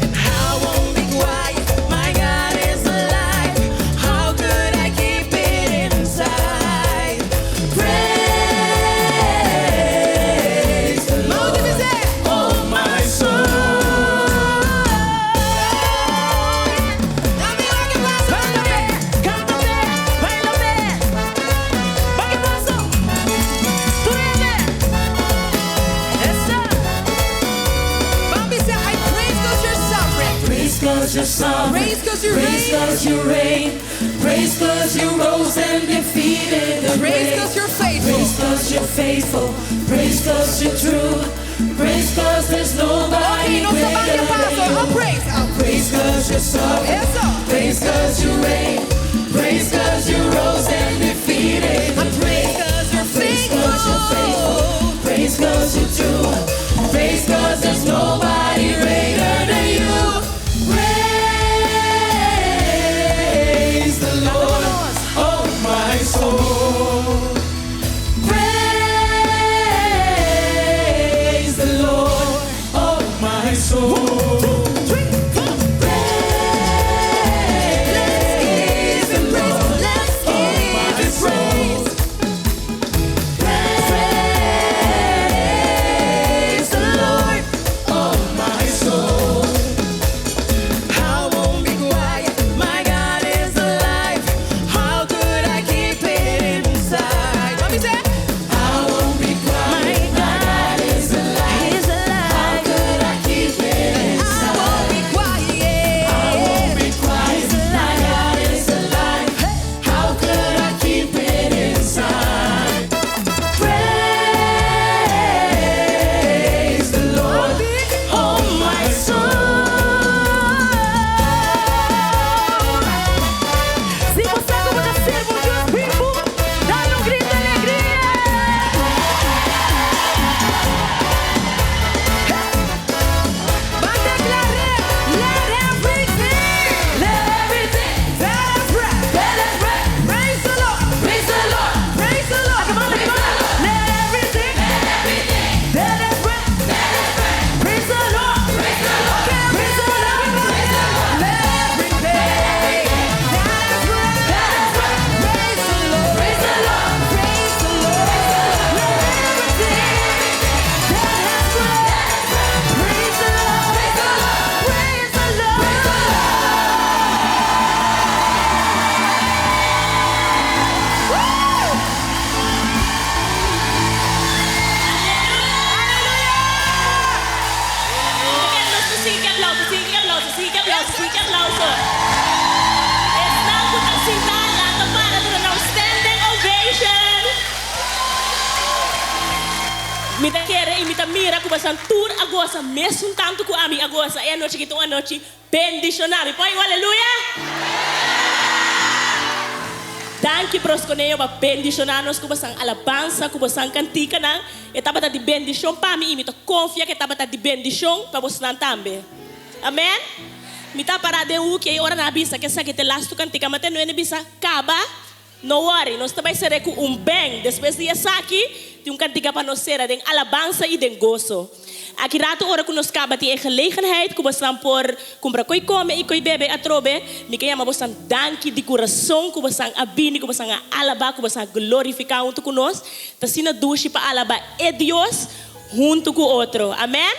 And I won't be quiet, my God is alive. How could I keep it inside? Praise the Lord, oh my soul. Cántame, cántame, bailame, va que paso, tú dime, esa. Bobby said, I praise 'cause you're sovereign. Praise 'cause you're sovereign, Praise 'cause you praise reign. 'cause you reign, praise 'cause you rose and defeated the Praise grave. 'cause you're faithful. Praise 'cause you're faithful, praise 'cause you're true, praise 'cause there's nobody Okay, no se vaya greater paso. than you. I'll praise. Praise 'cause you're sovereign, Eso. praise 'cause you reign, praise 'cause you rose and defeated the Praise grave. 'cause you're Praise 'cause you're faithful, faithful. praise 'cause you're true, praise 'cause there's nobody greater than you. Praise the Lord, oh my soul. Praise the Lord, oh my soul. Praise the Lord, Let's oh give my him soul. Praise the Lord, oh my soul. I won't be quiet, my God is alive. I fuerte aplauso. Están con la cinta, para con una standing ovation. Mita quiere y mita mira como san tour agosa, mesmo tanto com a mim agosa, é a noite que tô a noite bendicionada. Põe o aleluia. Danke pros conejo para bendicionar-nos como sang alabança, como sang cantica nang. Etapa de bendição para mim, mita confia que etapa de bendição para você também. Amen. Mita para de o que ora na bisa que sa que te lasto cantica, mas não é bisa caba. No worry, nós também seremos com bem. Depois de aqui, tem cantiga para nós ser de alabança e de gozo. Aqui rato ora que nós acaba de gelegenheid, que você por comprar coi come e coi bebe a trobe, me quer você danke de coração, que você abine, que você alabar, que você glorificar junto com nós. Tá sendo duche para alabar é Deus junto com outro. Amém?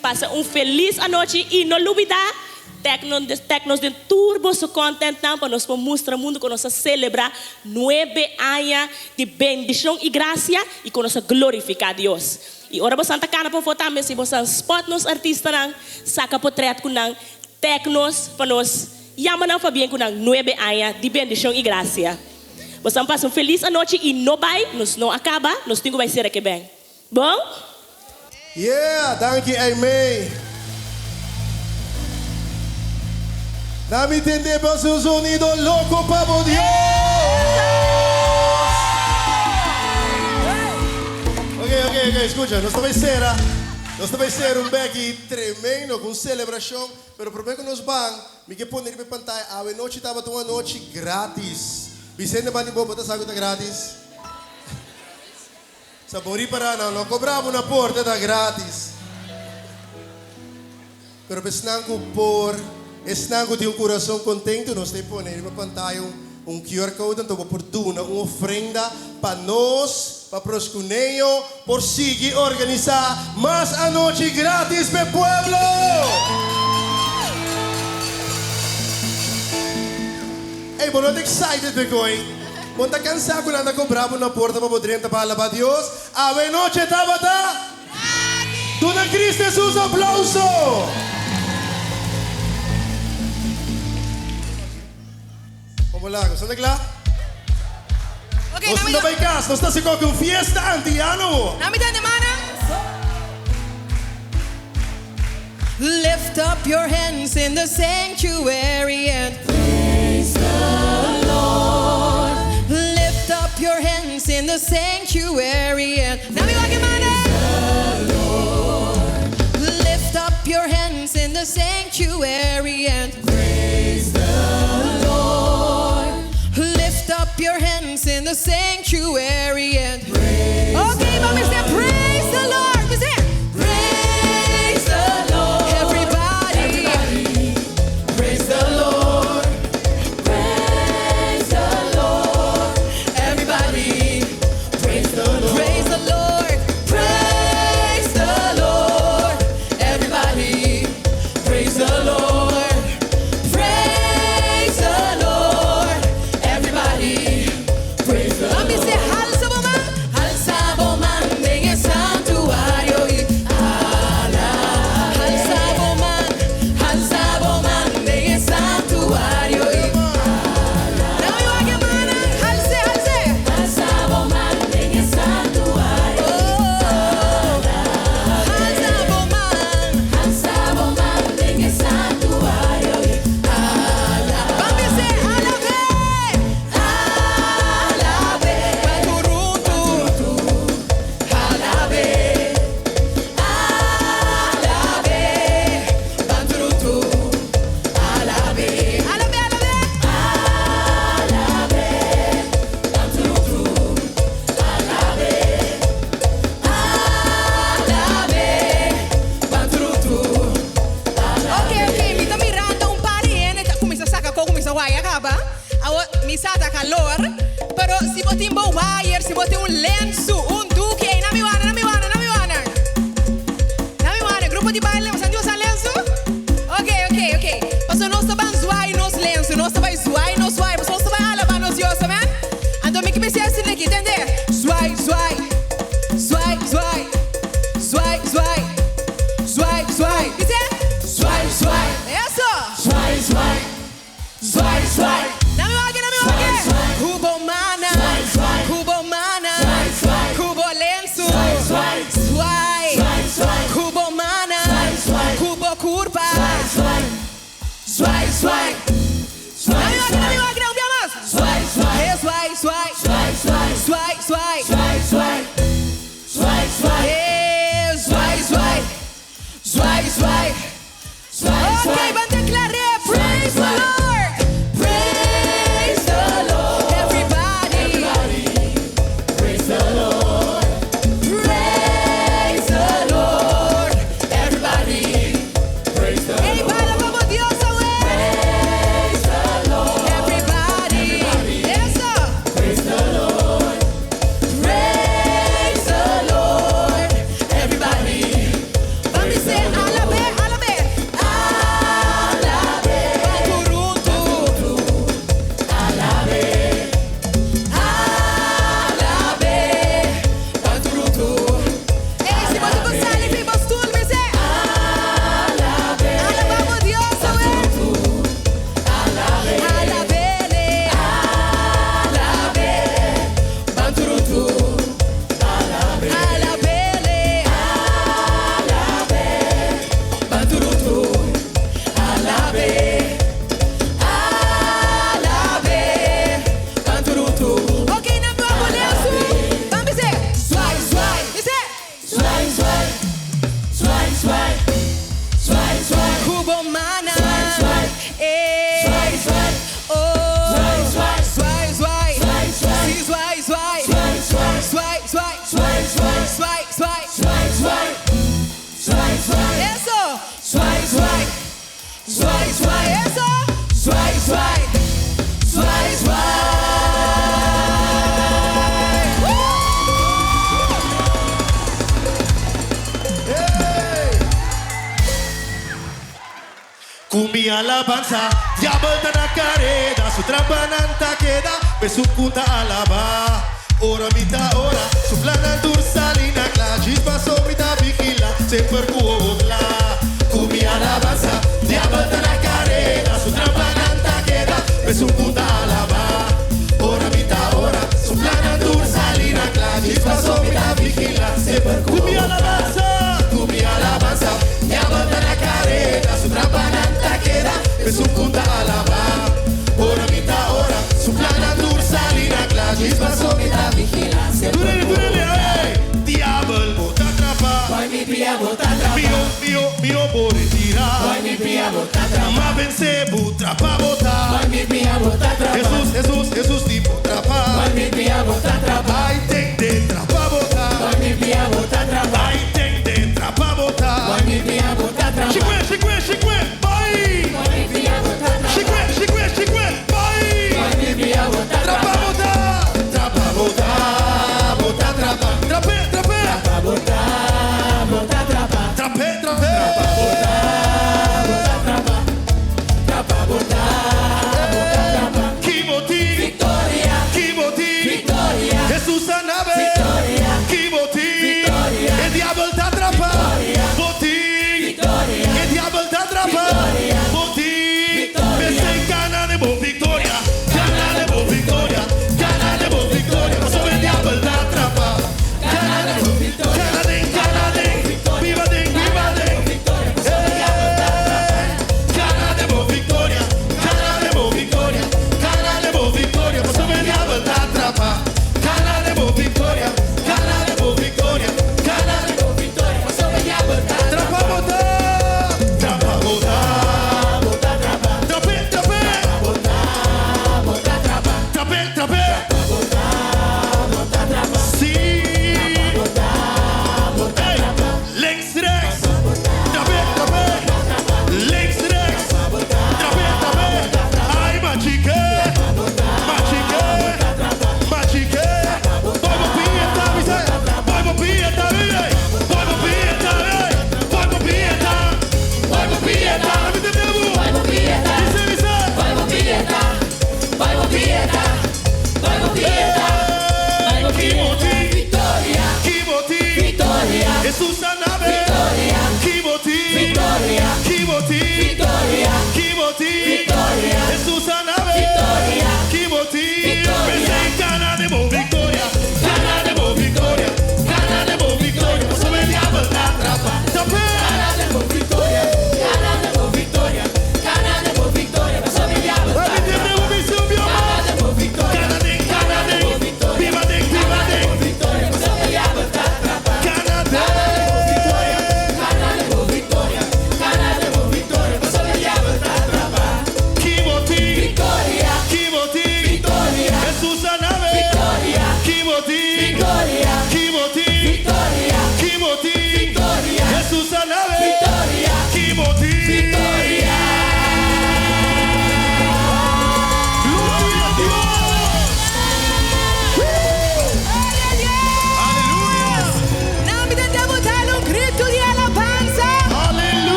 Passa feliz a noite e não olvidar. Tecnos de turbo so content para nos mostrar mundo que nós celebrar 9 anos de bendição e graça e que nós glorificar a Deus. E ora você Santa Cana para votar mesmo, você spot nos artistas nang saca portrait com nang tecnos para nós chama nang Fabian com nang 9 anos de bendição e graça. Você passa feliz a noite e não vai, nos não acaba, nós temos vai ser aqui bem. Bom? Yeah, danke, amen. Dame entender para seus unidos louco para Dios. Ok, escucha, nós também será back tremendo com celebração, pero primeiro que nós vamos, me que pôr na pantalla, a noite estava uma noite grátis. Vicente Bani Bobo tá sabe que tá grátis. Sabori para não cobrava na porta tá grátis. Pero pesnang ko por Esnago de coração contento, nós temos na pantalla QR Code, então por uma ofrenda para nós, para os conejo, por seguir organizar mais a noite grátis para o pueblo. Ei, bom, não excited porque quando está cansado, quando anda cobrado na porta para poder entrar para alabar a Deus, a noite estava tá? Dona Cristo Jesus, aplauso! Vamos lá, ¿están claros? Okay, Nós não vai casa, nós estamos com uma fiesta anti-ano. Lift up your hands in the sanctuary and praise the Lord. Lift up your hands in the sanctuary and praise the Lord. Lift up your hands in the sanctuary and praise the Lord. Lift up your hands in the sanctuary and praise. Okay, mama, say praise the Lord. We say praise the Lord. Everybody, praise the Lord. Praise the Lord. Everybody, praise the Lord. Praise the Lord. Praise the Lord. Everybody, praise the Lord. Praise the Lord. Everybody, praise the Lord. Let me say, Halsa Boman, bem é santuário. Halsa Boman, bem é santuário. Não me olhe, mana, Halsa Boman, bem é santuário. Halsa Boman, bem é santuário. Vamos dizer, ok, mi sta mirando un pariente, comincia a sacar con comincia a guay acaba. Mi sa da calor, pero si bote un wire, si bote un lenço, un duque, na mi wana. Grupo di baile, você não usa lenço? Ok. Você não está bem zoai nos lenço, não está bem zoai nos zoai, você não está bem alabar nos dios, man? Então me que pensei assim aqui, entender? Zoai. Dizer? Zoai. swai. Swai, swai. Swai, swai. É swai, swai. Swai, swai. Swai, swai. Swai, swai. Swai, swai. É swai, swai. Swai, swai. Swai, swai. Ok, vamos declarar. Praise the Lord. Praise the Lord. Everybody. Praise the Lord. Praise the Lord. Everybody. Praise the Lord. Anybody como Dios Praise the Lord. Everybody. Yes, sir. Praise the Lord. Praise the Lord. Everybody. Vamos dizer alabe, alabe. Alabe. Banturutu. Alabe. Alabe. Banturutu. Ei, se você gostar, ele vem bastul, me dizer. Alabe. Alabamos Dios, Alabe. Alabele. Alabe. Banturutu. Alabe. Alabele. Alabe. Banturutu. Alabe. Alabe. Banturutu. Ok, na tua mulher, vamos dizer. Swai, swai. Dizer. Swai, swai. Swai, swai. Swai, swai. Cubomana. Swai, swai. Swai, swai. Oh. Swai, swai. Swai, swai. Swai, swai. Si, swai, swai. Swai, swai. Swai, swai. Swai, swai. Swai, swai. Swai, swai. Swai, swai. Eso. Swai, swai. Swai, swai. Eso. Swai, swai. Swai, swai. Kumi alabanza, diabol na careda, su trampananta queda, besukuta alaba. Ora mita ora, su plana dursalina, clagis paso mita vigila, sempre cuogla. Kumi alabanza, diabol na careda, su trampananta queda, besukuta alaba. Ora mita ora, su plana dursalina, clagis paso mita vigila, sempre cuogla. Kumi alabanza, diabol na careda, su trampananta queda, besukuta alaba. Ora mita ora, su plana dursalina, clagis paso mita vigila, sempre cuogla. Diabol bota atrapa, mio bore tira, ma vence butra pa bota. Jesus tipo trapa, ai tem de trapa bota, ai tem de trapa bota. Chicue, vai, chicue, vai. Trapa bota, trape, Kimoti,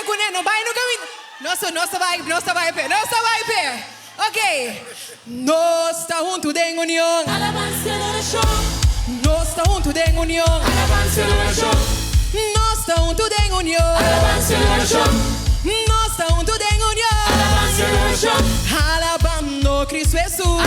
com ele, não vai no caminho. Nossa vai, pé. Ok. Nós está junto em união. Nós está junto em união. Nós está junto em união. Nós está junto em união. Alabando Cristo Jesus.